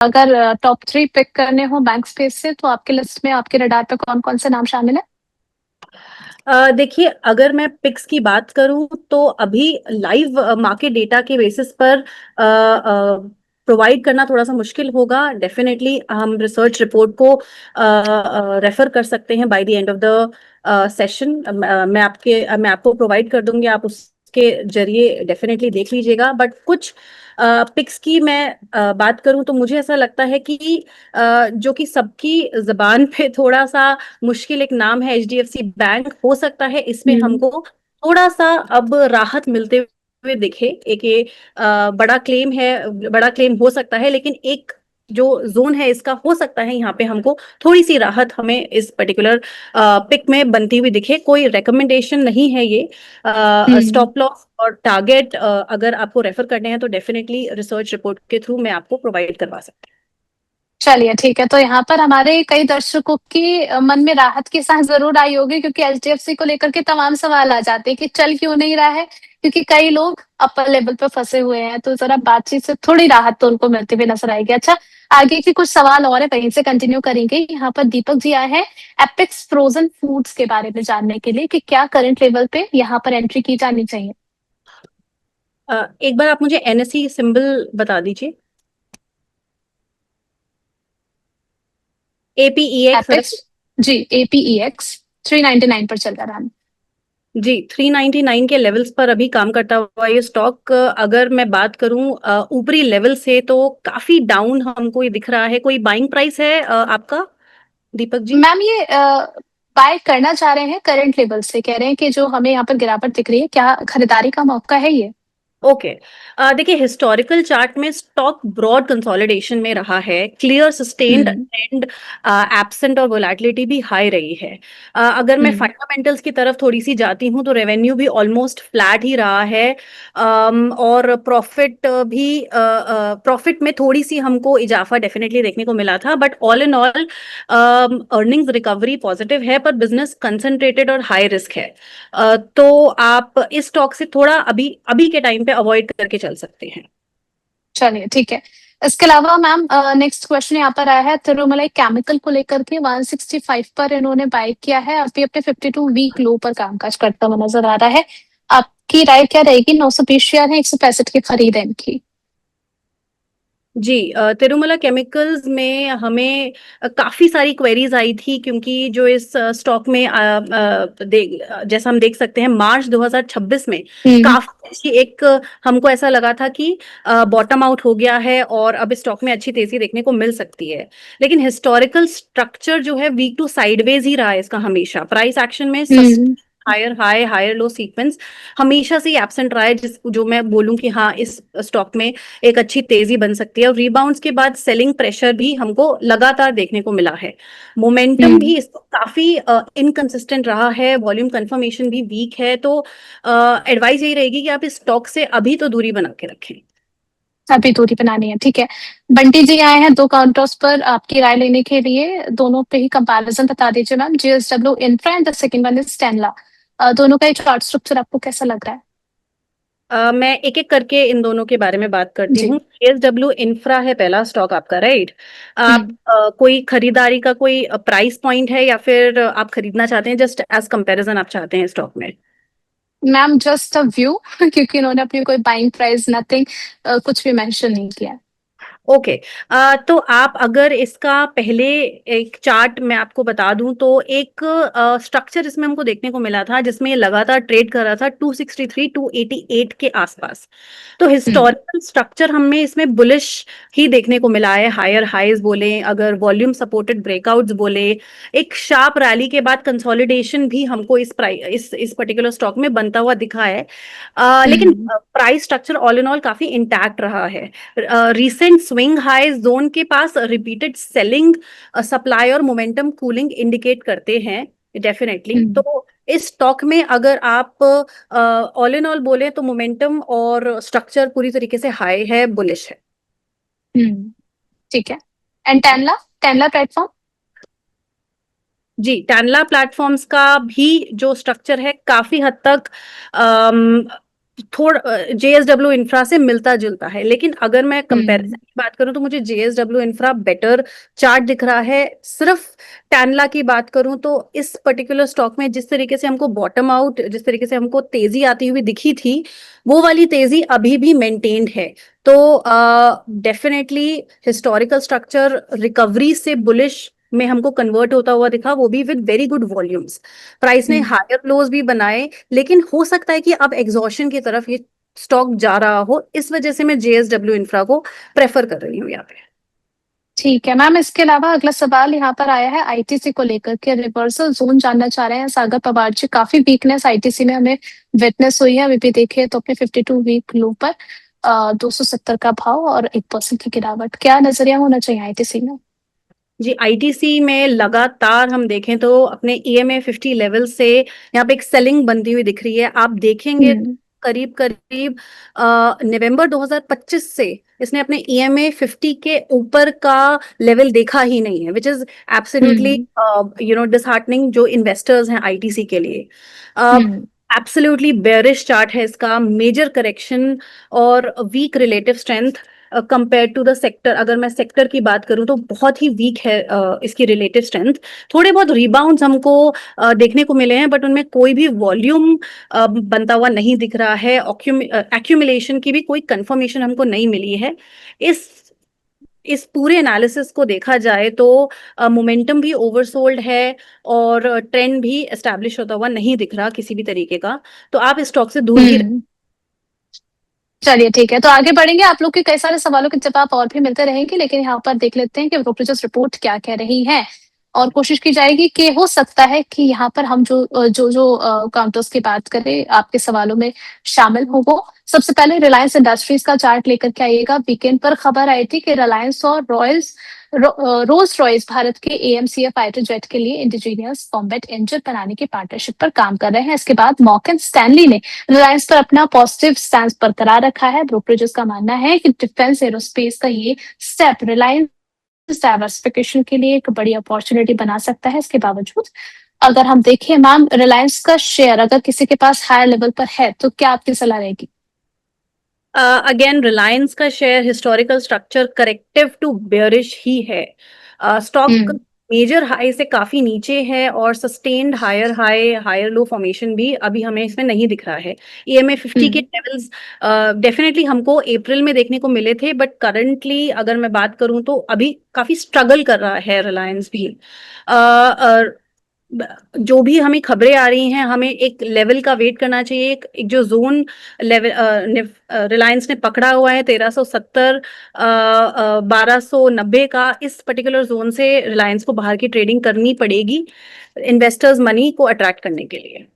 अगर top 3 pick करने हो बैंक स्पेस से तो आपके लिस्ट में, आपके रडार पे कौन कौन से नाम शामिल है? देखिए, अगर मैं पिक्स की बात करूं तो अभी लाइव मार्केट डेटा के बेसिस पर प्रोवाइड करना थोड़ा सा मुश्किल होगा। डेफिनेटली हम रिसर्च रिपोर्ट को रेफर कर सकते हैं by the end of the session. मैं आपको प्रोवाइड कर दूंगी, आप उसके जरिए डेफिनेटली देख लीजिएगा। बट कुछ पिक्स की मैं बात करूं तो मुझे ऐसा लगता है कि जो कि सबकी जबान पे थोड़ा सा मुश्किल एक नाम है, एचडीएफसी बैंक। हो सकता है इसमें हम्म। हमको थोड़ा सा अब राहत मिलते हुए दिखे। एक ये बड़ा क्लेम है, बड़ा क्लेम हो सकता है, लेकिन एक जो जोन है इसका हो सकता है यहाँ पे हमको थोड़ी सी राहत हमें इस पर्टिकुलर पिक में बनती हुई दिखे। कोई रिकमेंडेशन नहीं है ये। हम्म। स्टॉप लॉस और टारगेट अगर आपको रेफर करने हैं तो डेफिनेटली रिसर्च रिपोर्ट के थ्रू मैं आपको प्रोवाइड करवा सकती चलिए ठीक है, तो यहाँ पर हमारे कई दर्शकों की मन में राहत की सांस जरूर आई होगी, क्योंकि एचडीएफसी को लेकर के तमाम सवाल आ जाते हैं कि चल क्यों नहीं रहा है, क्योंकि कई लोग अपर लेवल पे फंसे हुए हैं। तो जरा बातचीत से थोड़ी राहत तो उनको मिलती हुई नजर आएगी। अच्छा, आगे की कुछ सवाल और है, वहीं से कंटिन्यू करेंगे। यहाँ पर दीपक जी आए हैं एपिक्स फ्रोजन फूड्स के बारे में जानने के लिए कि क्या करंट लेवल पे यहाँ पर एंट्री की जानी चाहिए। एक बार आप मुझे एनएसई सिंबल बता दीजिए। एपीईएक्स। एपिक्स, जी, APEX 399 पर चल रहा है। जी, 399 के लेवल्स पर अभी काम करता हुआ ये स्टॉक, अगर मैं बात करूं ऊपरी लेवल से तो काफी डाउन हमको ये दिख रहा है। कोई बाइंग प्राइस है आपका, दीपक जी? मैम ये बाय करना चाह रहे हैं करंट लेवल से, कह रहे हैं कि जो हमें यहाँ पर गिरावट दिख रही है, क्या खरीदारी का मौका है ये? ओके। देखिए, हिस्टोरिकल चार्ट में स्टॉक ब्रॉड कंसोलिडेशन में रहा है। क्लियर सस्टेन्ड हम्म। ट्रेंड एब्सेंट और वोलेटिलिटी भी हाई रही है। अगर मैं हम्म। फंडामेंटल्स की तरफ थोड़ी सी जाती हूँ तो रेवेन्यू भी ऑलमोस्ट फ्लैट ही रहा है। और प्रॉफिट भी, प्रॉफिट में थोड़ी सी हमको इजाफा डेफिनेटली देखने को मिला था। But all in all earnings recovery positive है, पर बिजनेस कंसंट्रेटेड और हाई रिस्क है। तो आप इस स्टॉक से थोड़ा अभी अभी के टाइम पे अवॉइड करके चल सकते हैं। चलिए ठीक है। इसके अलावा मैम नेक्स्ट क्वेश्चन यहाँ पर आया है तिरुमलाई केमिकल को लेकर के। 165 पर इन्होंने बाय किया है, अभी अपने 52 वीक लो पर कामकाज करता हुआ नजर आ रहा है। आपकी राय क्या रहेगी? 920 शेयर है, 165 की खरीद है इनकी। जी, तिरुमला केमिकल्स में हमें काफी सारी क्वेरीज आई थी, क्योंकि जो इस स्टॉक में जैसा हम देख सकते हैं मार्च 2026 में हम्म। काफी अच्छी एक हमको ऐसा लगा था कि बॉटम आउट हो गया है और अब इस स्टॉक में अच्छी तेजी देखने को मिल सकती है। लेकिन हिस्टोरिकल स्ट्रक्चर जो है वीक टू साइडवेज ही रहा है इसका हमेशा। प्राइस एक्शन में hmm. Higher high higher low sequence हमेशा से एब्सेंट रहा है, जिस जो मैं बोलूं कि हाँ इस स्टॉक में एक अच्छी तेजी बन सकती है। और रिबाउंड्स के बाद सेलिंग प्रेशर भी हमको लगातार देखने को मिला है। मोमेंटम हम्म। भी इसको काफी इनकंसिस्टेंट रहा है, वॉल्यूम कंफर्मेशन भी वीक है। तो एडवाइस यही रहेगी कि आप इस स्टॉक से अभी तो दूरी बना के रखें। अभी दूरी बनानी है, ठीक है। बंटी जी आए हैं दो काउंटर्स पर आपकी राय लेने के लिए। दोनों पे ही कंपैरिजन बता दीजिए ma'am. JSW infra and the second one is स्टेनला। दोनों का चार्ट स्ट्रक्चर आपको कैसा लग रहा है? मैं एक एक करके इन दोनों के बारे में बात करती जी। हूँ। जेएसडब्ल्यू इंफ्रा है पहला स्टॉक आपका, राइट? आप हम्म। कोई खरीदारी का कोई प्राइस पॉइंट है या फिर आप खरीदना चाहते हैं, जस्ट एज कंपैरिजन आप चाहते हैं स्टॉक में? मैम जस्ट अ व्यू क्योंकि इन्होंने अपनी कोई बाइंग प्राइस नथिंग कुछ भी मेंशन नहीं किया है। ओके। तो आप अगर इसका पहले एक चार्ट मैं आपको बता दूं तो एक स्ट्रक्चर इसमें हमको देखने को मिला था जिसमें ये लगातार ट्रेड कर रहा था 263 288 के आसपास। तो हम्म। हिस्टोरिकल स्ट्रक्चर हमें इसमें बुलिश ही देखने को मिला है। हायर हाईज बोले, अगर वॉल्यूम सपोर्टेड ब्रेकआउट्स बोले, एक शार्प रैली के बाद कंसोलिडेशन भी हमको इस पर्टिकुलर स्टॉक में बनता हुआ दिखा है। लेकिन हम्म। Price structure all in all काफी इंटैक्ट रहा है। रिसेंट स्विंग हाई जोन के पास रिपीटेड सेलिंग, सप्लाई और मोमेंटम कूलिंग इंडिकेट करते हैं डेफिनेटली। हम्म। तो इस स्टॉक में अगर आप ऑल इन ऑल बोले तो मोमेंटम और स्ट्रक्चर पूरी तरीके से हाई है, बुलिश है। हम्म। ठीक है। And Tanla, Tanla platform. जी, टैनला प्लेटफॉर्म्स का भी जो स्ट्रक्चर है काफी हद तक थोड़ा जेएसडब्ल्यू इंफ्रा से मिलता जुलता है, लेकिन अगर मैं कंपैरिजन हम्म। की बात करूं तो मुझे जेएसडब्ल्यू इंफ्रा बेटर चार्ट दिख रहा है। सिर्फ टैनला की बात करूं तो इस पर्टिकुलर स्टॉक में जिस तरीके से हमको बॉटम आउट, जिस तरीके से हमको तेजी आती हुई दिखी थी, वो वाली तेजी अभी भी मेंटेन्ड है। तो डेफिनेटली हिस्टोरिकल स्ट्रक्चर रिकवरी से बुलिश में हमको कन्वर्ट होता हुआ दिखा, वो भी with very good volumes. Price ने हम्म। हायर लोज भी बनाए, लेकिन हो सकता है कि अब एग्जॉशन की तरफ ये स्टॉक जा रहा हो, इस वजह से मैं जेएसडब्ल्यू इंफ्रा को प्रेफर कर रही हूँ यहाँ पे। ठीक है मैम, इसके अलावा अगला सवाल यहाँ पर आया है आईटीसी को लेकर के, रिवर्सल जोन जानना चाह रहे हैं सागर पवार जी। काफी वीकनेस आईटीसी में हमें विटनेस हुई है, अभी भी देखे तो अपने 52 वीक लो पर 270 का भाव और 1% की गिरावट। क्या नजरिया होना चाहिए आईटीसी में? जी, आईटीसी में लगातार हम देखें तो अपने ईएमए 50 लेवल से यहाँ पे एक सेलिंग बनती हुई दिख रही है। आप देखेंगे हम्म। करीब करीब नवंबर 2025 से इसने अपने ईएमए 50 के ऊपर का लेवल देखा ही नहीं है, which is absolutely hmm. Disheartening जो इन्वेस्टर्स हैं आईटीसी के लिए। हम्म। एब्सोल्युटली बेयरिश चार्ट है इसका, मेजर करेक्शन और weak relative strength compare to the sector. अगर मैं सेक्टर की बात करूं तो बहुत ही वीक है इसकी रिलेटिव स्ट्रेंथ। थोड़े बहुत रिबाउंड्स हमको देखने को मिले हैं, बट उनमें कोई भी वॉल्यूम बनता हुआ नहीं दिख रहा है। एक्यूमुलेशन की भी कोई कंफर्मेशन हमको नहीं मिली है। इस इस पूरे एनालिसिस को देखा जाए तो मोमेंटम भी ओवरसोल्ड है और ट्रेंड भी एस्टैब्लिश होता हुआ नहीं दिख रहा किसी भी तरीके का। तो आप इस स्टॉक से दूर ही हम्म। चलिए ठीक है, तो आगे बढ़ेंगे। आप लोग के कई सारे सवालों के जवाब और भी मिलते रहेंगे, लेकिन यहाँ पर देख लेते हैं कि ब्रोकरेजेस रिपोर्ट क्या कह रही है, और कोशिश की जाएगी कि हो सकता है कि यहाँ पर हम जो जो जो काउंटर्स की बात करें आपके सवालों में शामिल हो वो। सबसे पहले रिलायंस इंडस्ट्रीज का चार्ट लेकर के आइएगा। वीकेंड पर खबर आई थी कि रिलायंस और रोल्स रॉयस भारत के एएमसीएफ फाइटर जेट के लिए इंडिजीनियस कॉम्बैट इंजन बनाने की पार्टनरशिप पर काम कर रहे हैं। इसके बाद मॉर्गन स्टैनली ने रिलायंस पर अपना पॉजिटिव स्टैंड बरकरार रखा है। ब्रोकरेजेस का मानना है कि डिफेंस एरोस्पेस का ये स्टेप रिलायंस डाइवर्सिफिकेशन के लिए एक बड़ी अपॉर्चुनिटी बना सकता है। इसके बावजूद अगर हम देखें मैम, रिलायंस का शेयर अगर किसी के पास हायर लेवल पर है तो क्या आपकी सलाह रहेगी? अगेन रिलायंस का share historical structure corrective to bearish ही है। स्टॉक हम्म। मेजर हाई से काफी नीचे है और sustained higher high higher low formation भी अभी हमें इसमें नहीं दिख रहा है। ईएमए 50 के हम्म। लेवल्स डेफिनेटली हमको अप्रैल में देखने को मिले थे, बट करंटली अगर मैं बात करूं तो अभी काफी स्ट्रगल कर रहा है रिलायंस भी। जो भी हमें खबरें आ रही हैं, हमें एक लेवल का वेट करना चाहिए। एक जो जोन लेवल रिलायंस ने पकड़ा हुआ है 1370 1290 का, इस पर्टिकुलर जोन से रिलायंस को बाहर की ट्रेडिंग करनी पड़ेगी इन्वेस्टर्स मनी को अट्रैक्ट करने के लिए।